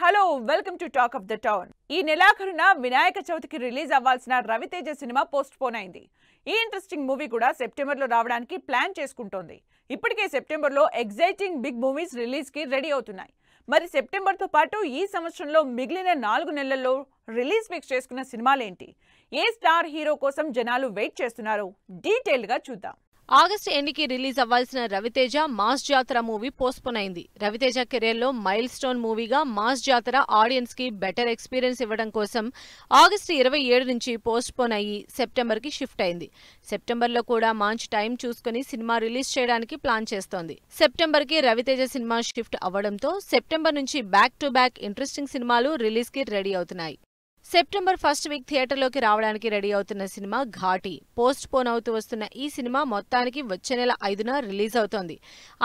Hello welcome to talk of the town. ఈ నెలాఖరున వినాయక చవితికి release అవ్వాల్సిన రవితేజ సినిమా పోస్ట్ పోన్ అయింది. ఈ ఇంట్రెస్టింగ్ మూవీ కూడా సెప్టెంబర్ లో రావడానికి ప్లాన్ చేసుకుంటోంది. ఇప్పటికే సెప్టెంబర్ లో ఎగ్జైటింగ్ బిగ్ మూవీస్ రిలీజ్ కి రెడీ అవుతున్నాయి. మరి సెప్టెంబర్ తో పాటు ఈ సంవత్సరంలో మిగిలిన 4 నెలల్లో రిలీజ్ ఫిక్స్ చేసుకున్న సినిమాలేంటి, ఏ స్టార్ హీరో కోసం జనాలు వెయిట్ చేస్తున్నారు, డీటెయిల్ గా చూద్దాం. ఆగస్టు ఎండ్కి రిలీజ్ అవ్వాల్సిన రవితేజ మాస్ జాతర మూవీ పోస్ట్పోన్ అయింది. రవితేజ కెరీర్లో మైల్ స్టోన్ మూవీగా మాస్ జాతర ఆడియన్స్ కి బెటర్ ఎక్స్పీరియన్స్ ఇవ్వడం కోసం ఆగస్టు 27 నుంచి పోస్ట్పోన్ అయ్యి సెప్టెంబర్ కి షిఫ్ట్ అయింది. సెప్టెంబర్లో కూడా మంచి టైం చూసుకుని సినిమా రిలీజ్ చేయడానికి ప్లాన్ చేస్తోంది. సెప్టెంబర్ కి రవితేజ సినిమా షిఫ్ట్ అవ్వడంతో సెప్టెంబర్ నుంచి బ్యాక్ టు బ్యాక్ ఇంట్రెస్టింగ్ సినిమాలు రిలీజ్ కి రెడీ అవుతున్నాయి. సెప్టెంబర్ ఫస్ట్ వీక్ థియేటర్లోకి రావడానికి రెడీ అవుతున్న సినిమా ఘాటి. పోస్ట్ పోన్ అవుతూ వస్తున్న ఈ సినిమా మొత్తానికి వచ్చే నెల 5న రిలీజ్ అవుతోంది.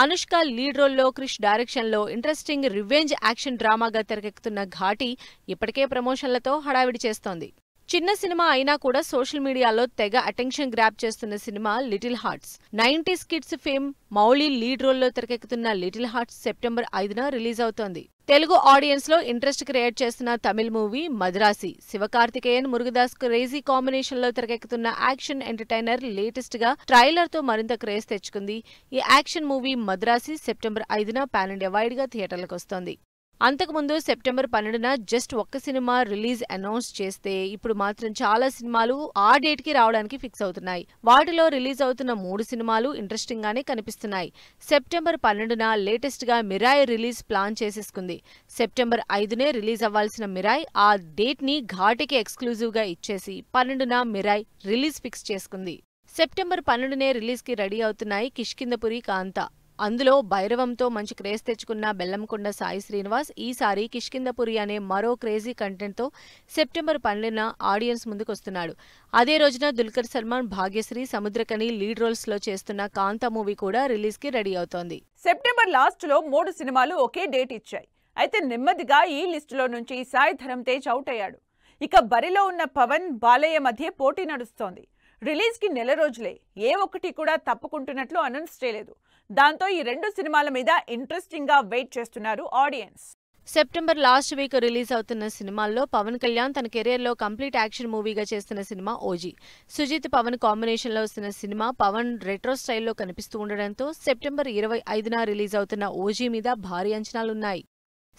అనుష్క లీడ్ రోల్లో, క్రిష్ డైరెక్షన్లో ఇంట్రెస్టింగ్ రివెంజ్ యాక్షన్ డ్రామాగా తెరకెక్కుతున్న ఘాటి ఇప్పటికే ప్రమోషన్లతో హడావిడి చేస్తోంది. చిన్న సినిమా అయినా కూడా సోషల్ మీడియాలో తెగ అటెన్షన్ గ్రాప్ చేస్తున్న cinema little hearts. 90s kids fame Mouli lead రోల్లో తెరకెక్కుతున్న లిటిల్ హార్ట్స్ సెప్టెంబర్ 5న రిలీజ్ అవుతోంది. తెలుగు ఆడియన్స్ లో ఇంట్రెస్ట్ క్రియేట్ చేస్తున్న Tamil movie Madrasi. Sivakarthikeyan, Murugadoss crazy combination లో తెరకెక్కుతున్న యాక్షన్ ఎంటర్టైనర్ లేటెస్ట్ గా ట్రైలర్ తో మరింత క్రేజ్ తెచ్చుకుంది. ఈ యాక్షన్ మూవీ మద్రాసి సెప్టెంబర్ 5న పాన్ ఇండియా వైడ్ గా థియేటర్లకు వస్తోంది. అంతకుముందు సెప్టెంబర్ 12న జస్ట్ ఒక్క సినిమా రిలీజ్ అనౌన్స్ చేస్తే ఇప్పుడు మాత్రం చాలా సినిమాలు ఆ డేట్ కి రావడానికి ఫిక్స్ అవుతున్నాయి. వాటిలో రిలీజ్ అవుతున్న 3 సినిమాలు ఇంట్రెస్టింగ్ గానే కనిపిస్తున్నాయి. సెప్టెంబర్ 12న లేటెస్ట్ గా మిరాయ్ రిలీజ్ ప్లాన్ చేసేసుకుంది. సెప్టెంబర్ 5నే రిలీజ్ అవ్వాల్సిన మిరాయ్ ఆ డేట్ ని ఘాటికి ఎక్స్క్లూజివ్ గా ఇచ్చేసి 12న మిరాయ్ రిలీజ్ ఫిక్స్ చేసుకుంది. సెప్టెంబర్ 12నే రిలీజ్ కి రెడీ అవుతున్నాయి కిష్కింధపురి కాంతా. అందులో భైరవంతో మంచి క్రేజ్ తెచ్చుకున్న బెల్లంకొండ సాయి శ్రీనివాస్ ఈసారి కిష్కింధపురి అనే మరో క్రేజీ కంటెంట్ తో సెప్టెంబర్ 12న ఆడియన్స్ ముందుకొస్తున్నాడు. అదే రోజున దుల్కర్ సల్మాన్, భాగ్యశ్రీ, సముద్రకని లీడ్ రోల్స్ లో చేస్తున్న కాంతా మూవీ కూడా రిలీజ్ కి రెడీ అవుతోంది. సెప్టెంబర్ లాస్ట్ లో 3 సినిమాలు ఒకే డేట్ ఇచ్చాయి. అయితే నెమ్మదిగా ఈ లిస్టులో నుంచి సాయి ధరమ్ తేజ్ అవుట్ అయ్యాడు. ఇక బరిలో ఉన్న పవన్, బాలయ్య మధ్య పోటీ నడుస్తోంది. రిలీజ్ కి నెల రోజులే, ఏ ఒక్కటి కూడా తప్పుకుంటున్నట్లు అనౌన్స్ చేయలేదు. దాంతో ఈ 2 సినిమాల మీద ఇంట్రెస్టింగ్ గా వెయిట్ చేస్తున్నారు audience. September last week release అవుతున్న సినిమాల్లో పవన్ కళ్యాణ్ తన కెరీర్ లో కంప్లీట్ యాక్షన్ మూవీగా చేస్తున్న సినిమా ఓజీ. సుజిత్, పవన్ కాంబినేషన్ లో వస్తున్న సినిమా పవన్ రెట్రో స్టైల్లో కనిపిస్తూ ఉండడంతో సెప్టెంబర్ 25న రిలీజ్ అవుతున్న ఓజీ మీద భారీ అంచనాలున్నాయి.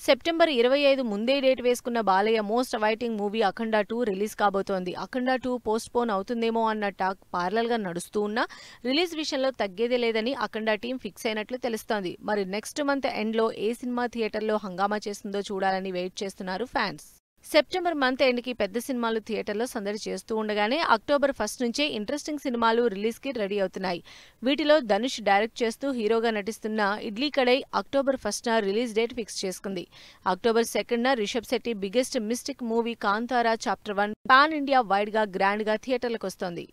సెప్టెంబర్ 25 ముందే డేట్ వేసుకున్న Balayya most awaiting movie Akhanda 2 release కాబోతోంది. అఖండ 2 పోస్ట్ పోన్ అవుతుందేమో అన్న టాక్ పారలల్ గా నడుస్తూ ఉన్నా రిలీజ్ విషయంలో తగ్గేదే లేదని అఖండ టీం ఫిక్స్ అయినట్లు తెలుస్తోంది. మరి నెక్స్ట్ మంత్ ఎండ్ లో ఏ సినిమా థియేటర్లో హంగామా చేస్తుందో చూడాలని వెయిట్ చేస్తున్నారు ఫ్యాన్స్. సెప్టెంబర్ మంత్ ఎండ్ కి పెద్ద సినిమాలు థియేటర్లో సందడి చేస్తూ ఉండగానే అక్టోబర్ 1 నుంచే ఇంట్రెస్టింగ్ సినిమాలు రిలీజ్ కి రెడీ అవుతున్నాయి. వీటిలో ధనుష్ డైరెక్ట్ చేస్తూ హీరోగా నటిస్తున్న ఇడ్లీ కడై అక్టోబర్ 1న రిలీజ్ డేట్ ఫిక్స్ చేసుకుంది. అక్టోబర్ 2న Rishab Shetty biggest mystic movie Kantara chapter 1 pan India wide గా గ్రాండ్ గా థియేటర్లకు వస్తోంది.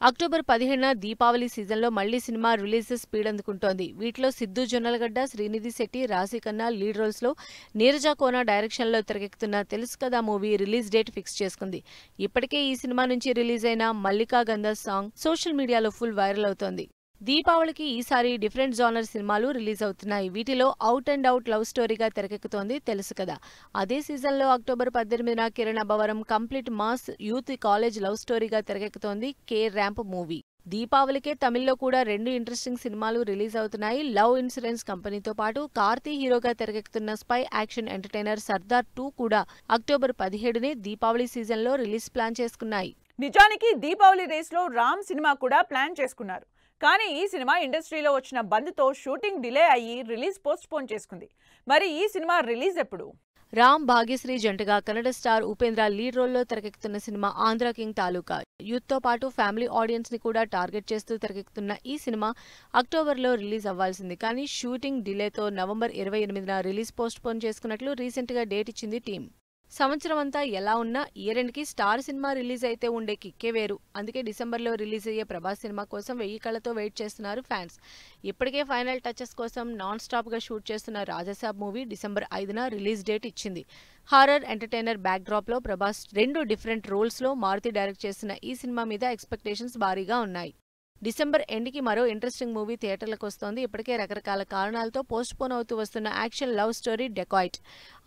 అక్టోబర్ 15న దీపావళి సీజన్లో మళ్లీ సినిమా రిలీజ్ స్పీడ్ అందుకుంటోంది. వీటిలో సిద్ధు జొన్నలగడ్డ, శ్రీనిధి శెట్టి, రాశి ఖన్నా లీడ్ రోల్స్ లో, నీరజ కోన డైరెక్షన్ లో తెరకెక్కుతున్న తెలుసు కదా మూవీ రిలీజ్ డేట్ ఫిక్స్ చేసుకుంది. ఇప్పటికే ఈ సినిమా నుంచి రిలీజ్ అయిన మల్లికా గంధ సాంగ్ సోషల్ మీడియాలో ఫుల్ వైరల్ అవుతోంది. దీపావళికి ఈసారి డిఫరెంట్ జానర్ సినిమాలు రిలీజ్ అవుతున్నాయి. వీటిలో అవుట్ అండ్ అవుట్ లవ్ స్టోరీగా తెరకెక్కుతోంది తెలుసు కదా. అదే సీజన్లో అక్టోబర్ 18న Kiran Abbavaram complete mass youth college love స్టోరీగా తెరకెక్కుతోంది కే ర్యాంప్ మూవీ. దీపావళికే తమిళ్లో కూడా 2 ఇంట్రెస్టింగ్ సినిమాలు రిలీజ్ అవుతున్నాయి. లవ్ ఇన్సూరెన్స్ కంపెనీతో పాటు కార్తీ హీరోగా తెరకెక్కుతున్న స్పై యాక్షన్ ఎంటర్టైనర్ సర్దార్ 2 కూడా అక్టోబర్ 17నే దీపావళి సీజన్లో రిలీజ్ ప్లాన్ చేసుకున్నాయి. నిజానికి దీపావళి రేస్ లో రామ్ సినిమా కూడా ప్లాన్ చేసుకున్నారు. కానీ ఈ సినిమా ఇండస్ట్రీలో వచ్చిన బంద్తో షూటింగ్ డిలే అయ్యి రిలీజ్ పోస్ట్ పోన్ చేసుకుంది. మరి ఈ సినిమా రిలీజ్ ఎప్పుడు? రామ్, భాగ్యశ్రీ జంటగా కన్నడ స్టార్ ఉపేంద్ర లీడ్ రోల్లో తెరకెక్కుతున్న సినిమా ఆంధ్ర కింగ్ తాలూకా. యూత్ తో పాటు ఫ్యామిలీ ఆడియన్స్ ని కూడా టార్గెట్ చేస్తూ తెరకెక్కుతున్న ఈ సినిమా అక్టోబర్లో రిలీజ్ అవ్వాల్సింది. కానీ షూటింగ్ డిలేతో నవంబర్ 28న రిలీజ్ పోస్ట్ పోన్ చేసుకున్నట్లు రీసెంట్ గా డేట్ ఇచ్చింది టీం. సంవత్సరం అంతా ఎలా ఉన్నా ఇయర్ ఎండ్ కి స్టార్ సినిమా రిలీజ్ అయితే ఉండే కిక్కే వేరు. అందుకే డిసెంబర్లో రిలీజ్ అయ్యే ప్రభాస్ సినిమా కోసం 1000 కళ్లతో వెయిట్ చేస్తున్నారు ఫ్యాన్స్. ఇప్పటికే ఫైనల్ టచెస్ కోసం నాన్ స్టాప్ గా షూట్ చేస్తున్న రాజాసాబ్ మూవీ డిసెంబర్ 5న రిలీజ్ డేట్ ఇచ్చింది. హారర్ ఎంటర్టైనర్ బ్యాక్ డ్రాప్ లో ప్రభాస్ 2 డిఫరెంట్ రోల్స్ లో మారుతి డైరెక్ట్ చేస్తున్న ఈ సినిమా మీద ఎక్స్పెక్టేషన్స్ భారీగా ఉన్నాయి. డిసెంబర్ ఎండ్కి మరో ఇంట్రెస్టింగ్ మూవీ థియేటర్లకు వస్తోంది. ఇప్పటికే రకరకాల కారణాలతో పోస్ట్ పోన్ అవుతూ వస్తున్న action love story dacoit.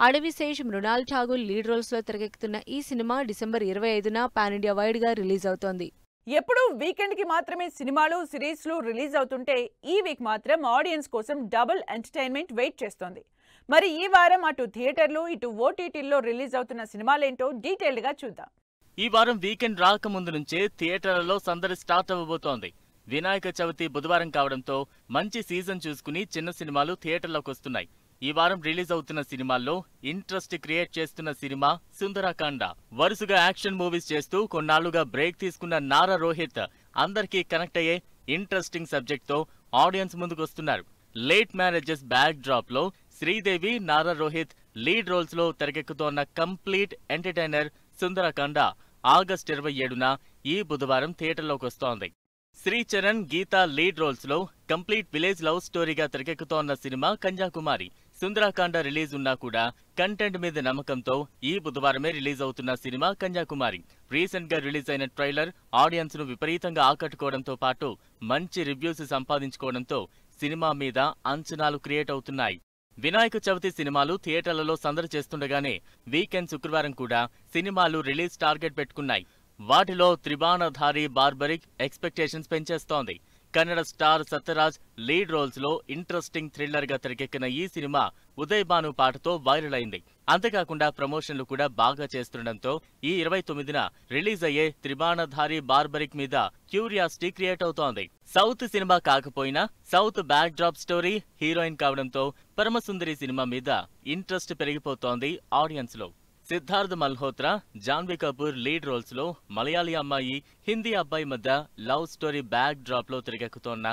Adivi Sesh, Mrunal Thakur lead roles లో తెరకెక్కుతున్న ఈ సినిమా డిసెంబర్ 25న పాన్ ఇండియా వైడ్ గా రిలీజ్ అవుతోంది. ఎప్పుడు వీకెండ్ కి మాత్రమే సినిమాలు సిరీస్లు రిలీజ్ అవుతుంటే ఈ వీక్ మాత్రం ఆడియన్స్ కోసం డబుల్ ఎంటర్టైన్మెంట్ వెయిట్ చేస్తోంది. మరి ఈ వారం అటు థియేటర్లు ఇటు ఓటీటీల్లో రిలీజ్ అవుతున్న సినిమాలేంటో డీటెయిల్డ్ గా చూద్దాం. ఈ వారం వీకెండ్ రాకముందు నుంచే థియేటర్లలో సందడి స్టార్ట్ అవ్వబోతోంది. వినాయక చవితి బుధవారం కావడంతో మంచి సీజన్ చూసుకుని చిన్న సినిమాలు థియేటర్లోకి వస్తున్నాయి. ఈ వారం రిలీజ్ అవుతున్న సినిమాల్లో ఇంట్రెస్ట్ క్రియేట్ చేస్తున్న సినిమా సుందరకాండ. వరుసగా యాక్షన్ మూవీస్ చేస్తూ కొన్నాళ్లుగా బ్రేక్ తీసుకున్న నారా రోహిత్ అందరికీ కనెక్ట్ అయ్యే ఇంట్రెస్టింగ్ సబ్జెక్ట్ తో ఆడియన్స్ ముందుకొస్తున్నారు. లేట్ మ్యారేజెస్ బ్యాక్ డ్రాప్ లో శ్రీదేవి, నారా రోహిత్ లీడ్ రోల్స్ లో తెరకెక్కుతోన్న కంప్లీట్ ఎంటర్టైనర్ సుందరకాండ ఆగస్టు 27న ఈ బుధవారం థియేటర్లోకి వస్తోంది. శ్రీచరణ్, గీతా లీడ్ రోల్స్ లో కంప్లీట్ విలేజ్ లవ్ స్టోరీగా తెరకెక్కుతోన్న సినిమా కన్యాకుమారి. సుందరకాండ రిలీజ్ ఉన్నా కూడా కంటెంట్ మీద నమ్మకంతో ఈ బుధవారమే రిలీజ్ అవుతున్న సినిమా కన్యాకుమారి. రీసెంట్ గా రిలీజ్ అయిన ట్రైలర్ ఆడియన్స్ ను విపరీతంగా ఆకట్టుకోవడంతో పాటు మంచి రివ్యూస్ సంపాదించుకోవడంతో సినిమా మీద అంచనాలు క్రియేట్ అవుతున్నాయి. వినాయక చవితి సినిమాలు థియేటర్లలో సందడి చేస్తుండగానే వీకెండ్ శుక్రవారం కూడా సినిమాలు రిలీజ్ టార్గెట్ పెట్టుకున్నాయి. వాటిలో త్రిబాణధారి బార్బరిక్ ఎక్స్పెక్టేషన్స్ పెంచేస్తోంది. Kannada star Sathyaraj lead roles లో ఇంట్రెస్టింగ్ థ్రిల్లర్ గా తెరకెక్కిన ఈ సినిమా ఉదయ్ భాను పాటతో వైరల్ అయింది. అంతేకాకుండా ప్రమోషన్లు కూడా బాగా చేస్తుండటంతో ఈ 29న రిలీజ్ అయ్యే త్రిబాణధారి బార్బరిక్ మీద క్యూరియాసిటీ క్రియేట్ అవుతోంది. సౌత్ సినిమా కాకపోయినా south back drop story, heroine కావడంతో పరమసుందరి సినిమా మీద ఇంట్రెస్ట్ పెరిగిపోతోంది ఆడియన్స్ లో. సిద్ధార్థ్ మల్హోత్రా, జాన్వీ కపూర్ లీడ్ రోల్స్ లో మలయాళీ అమ్మాయి, హిందీ అబ్బాయి మధ్య లవ్ స్టోరీ బ్యాక్ డ్రాప్ లో తిరగెక్కుతోన్న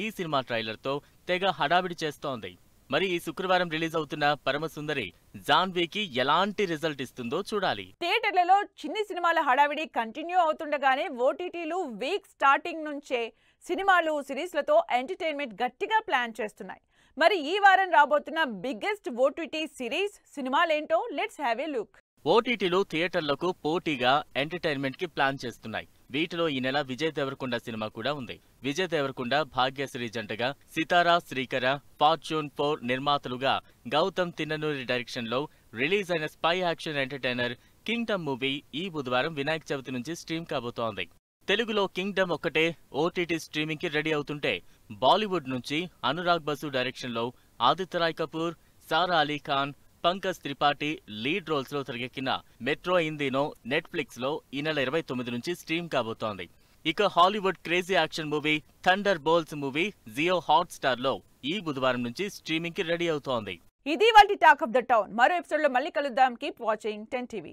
ఈ సినిమా ట్రైలర్ తో తెగ హడావిడి చేస్తోంది. మరి ఈ శుక్రవారం రిలీజ్ అవుతున్న పరమసుందరి జాన్వీకి ఎలాంటి రిజల్ట్ ఇస్తుందో చూడాలి. థియేటర్లలో చిన్ని సినిమాల హడావిడి కంటిన్యూ అవుతుండగానే ఓటీటీలు వీక్ స్టార్టింగ్ నుంచే సినిమాలు సిరీస్లతో ఎంటర్టైన్మెంట్ గట్టిగా ప్లాన్ చేస్తున్నాయి. మరి ఈ వారం రాబోతున్న బిగ్గెస్ట్ ఓటీటీ సిరీస్ సినిమాలేంటో లెట్స్ హ్యావ్ ఏ లుక్. ఓటీటీలు థియేటర్లకు పోటీగా ఎంటర్టైన్మెంట్ కి ప్లాన్ చేస్తున్నాయి. వీటిలో ఈ నెల విజయ్ దేవరకొండ సినిమా కూడా ఉంది. విజయ్ దేవరకొండ, భాగ్యశ్రీ జంటగా సితారా, శ్రీకర, ఫార్చ్యూన్ 4 నిర్మాతలుగా గౌతమ్ తిన్ననూరి డైరెక్షన్ లో రిలీజ్ అయిన spy action entertainer Kingdom movie ఈ బుధవారం వినాయక చవితి నుంచి స్ట్రీమ్ కాబోతోంది. తెలుగులో కింగ్డమ్ ఒక్కటే ఓటీటీ స్ట్రీమింగ్ కి రెడీ అవుతుంటే బాలీవుడ్ నుంచి అనురాగ్ బసు డైరెక్షన్ లో ఆదిత్య రాయ్ కపూర్, సారా అలీ ఖాన్, పంకజ్ త్రిపాఠి లీడ్ రోల్స్ లో తెరకెక్కిన మెట్రో హిందీనో నెట్ఫ్లిక్స్ లో ఈ నెల 29 నుంచి స్ట్రీమ్ కాబోతోంది. ఇక Hollywood crazy action movie Thunderbolts movie Jio Hotstar లో ఈ బుధవారం నుంచి స్ట్రీమింగ్ కి రెడీ అవుతోంది. ఇది వాటి టాక్ ఆఫ్ ద టౌన్. మరో ఎపిసోడ్ లో మళ్ళీ కలుద్దాం. Keep watching 10 TV.